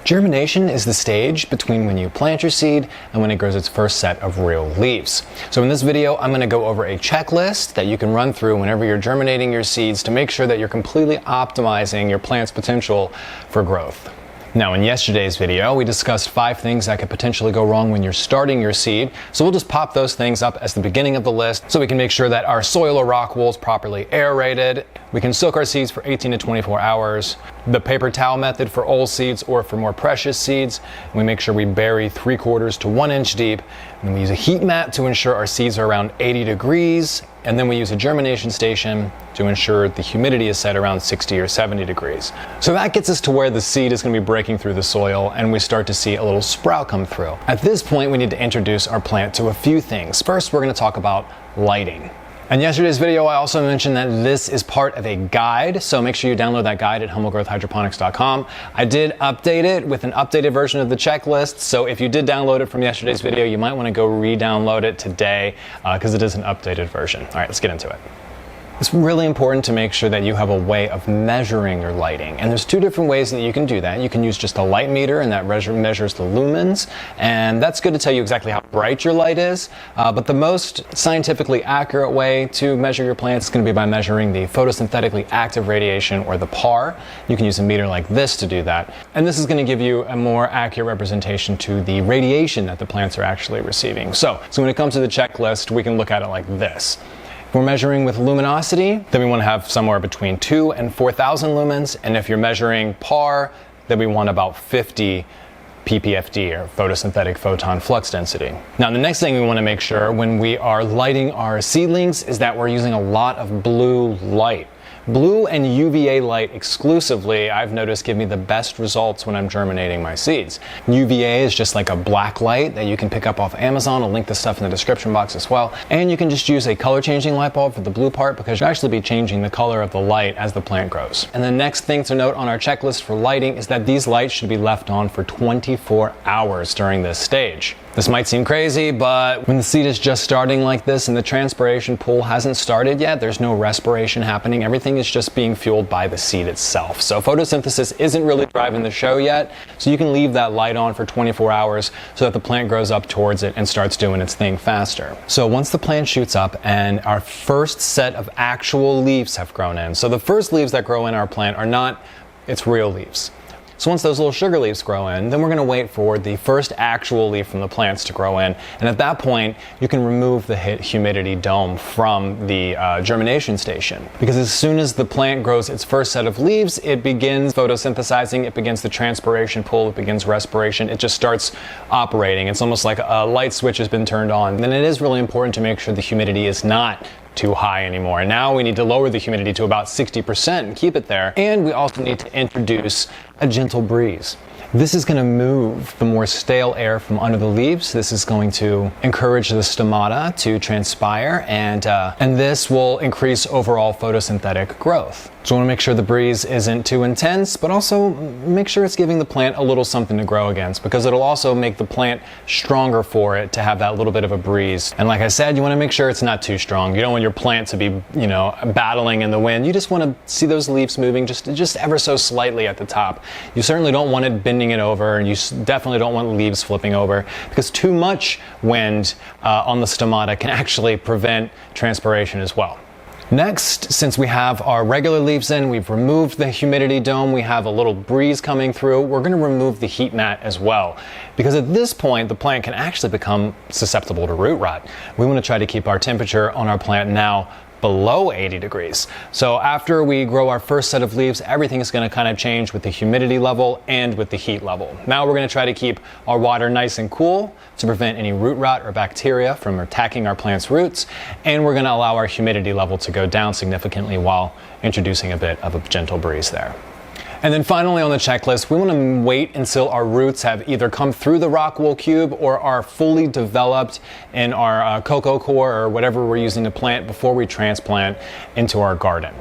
Germination is the stage between when you plant your seed and when it grows its first set of real leaves. So in this video, I'm going to go over a checklist that you can run through whenever you're germinating your seeds to make sure that you're completely optimizing your plant's potential for growth. Now, in yesterday's video, we discussed 5 things that could potentially go wrong when you're starting your seed. So we'll just pop those things up as the beginning of the list so we can make sure that our soil or rock wool is properly aerated. We can soak our seeds for 18 to 24 hours. The paper towel method for old seeds or for more precious seeds. We make sure we bury 3/4 to 1 inch deep. And we use a heat mat to ensure our seeds are around 80 degrees. And then we use a germination station to ensure the humidity is set around 60 or 70 degrees. So that gets us to where the seed is going to be breaking through the soil and we start to see a little sprout come through. At this point, we need to introduce our plant to a few things. First, we're going to talk about lighting. In yesterday's video, I also mentioned that this is part of a guide, so make sure you download that guide at humblegrowthhydroponics.com. I did update it with an updated version of the checklist, so if you did download it from yesterday's video, you might want to go re-download it today because it is an updated version. All right, let's get into it. It's really important to make sure that you have a way of measuring your lighting. And there's 2 different ways that you can do that. You can use just a light meter, and that measures the lumens. And that's good to tell you exactly how bright your light is. But the most scientifically accurate way to measure your plants is going to be by measuring the photosynthetically active radiation, or the PAR. You can use a meter like this to do that. And this is going to give you a more accurate representation to the radiation that the plants are actually receiving. So when it comes to the checklist, we can look at it like this. If we're measuring with luminosity, then we want to have somewhere between 2 and 4,000 lumens. And if you're measuring PAR, then we want about 50 ppfd, or photosynthetic photon flux density. Now, the next thing we want to make sure when we are lighting our seedlings is that we're using a lot of blue light. Blue and UVA light exclusively, I've noticed, give me the best results when I'm germinating my seeds. UVA is just like a black light that you can pick up off Amazon. I'll link this stuff in the description box as well. And you can just use a color changing light bulb for the blue part, because you'll actually be changing the color of the light as the plant grows. And the next thing to note on our checklist for lighting is that these lights should be left on for 24 hours during this stage. This might seem crazy, but when the seed is just starting like this and the transpiration pool hasn't started yet, there's no respiration happening. Everything is just being fueled by the seed itself. So photosynthesis isn't really driving the show yet. So you can leave that light on for 24 hours so that the plant grows up towards it and starts doing its thing faster. So once the plant shoots up and our first set of actual leaves have grown in, so the first leaves that grow in our plant are not its real leaves. So once those little sugar leaves grow in, then we're going to wait for the first actual leaf from the plants to grow in. And at that point, you can remove the humidity dome from the germination station. Because as soon as the plant grows its first set of leaves, it begins photosynthesizing, it begins the transpiration pool, it begins respiration, it just starts operating. It's almost like a light switch has been turned on. Then it is really important to make sure the humidity is not too high anymore. And now we need to lower the humidity to about 60% and keep it there. And we also need to introduce a gentle breeze. This is going to move the more stale air from under the leaves. This is going to encourage the stomata to transpire, and this will increase overall photosynthetic growth. So we want to make sure the breeze isn't too intense, but also make sure it's giving the plant a little something to grow against, because it'll also make the plant stronger for it to have that little bit of a breeze. And like I said, you want to make sure it's not too strong. You don't want your plant to be, battling in the wind. You just want to see those leaves moving just ever so slightly at the top. You certainly don't want it bending it over, and you definitely don't want leaves flipping over, because too much wind on the stomata can actually prevent transpiration as well. Next, since we have our regular leaves in, we've removed the humidity dome, we have a little breeze coming through, we're going to remove the heat mat as well. Because at this point, the plant can actually become susceptible to root rot. We want to try to keep our temperature on our plant now below 80 degrees. So after we grow our first set of leaves, everything is going to kind of change with the humidity level and with the heat level. Now we're going to try to keep our water nice and cool to prevent any root rot or bacteria from attacking our plant's roots, and we're going to allow our humidity level to go down significantly while introducing a bit of a gentle breeze there. And then finally on the checklist, we want to wait until our roots have either come through the rock wool cube or are fully developed in our cocoa core or whatever we're using to plant before we transplant into our garden.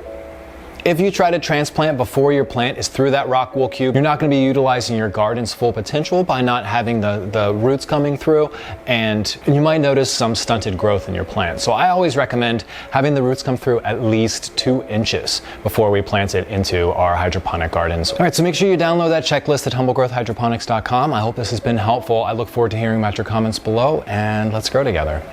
If you try to transplant before your plant is through that rock wool cube, you're not going to be utilizing your garden's full potential by not having the roots coming through, and you might notice some stunted growth in your plant. So I always recommend having the roots come through at least 2 inches before we plant it into our hydroponic gardens. All right, so make sure you download that checklist at humblegrowthhydroponics.com. I hope this has been helpful. I look forward to hearing about your comments below, and let's grow together.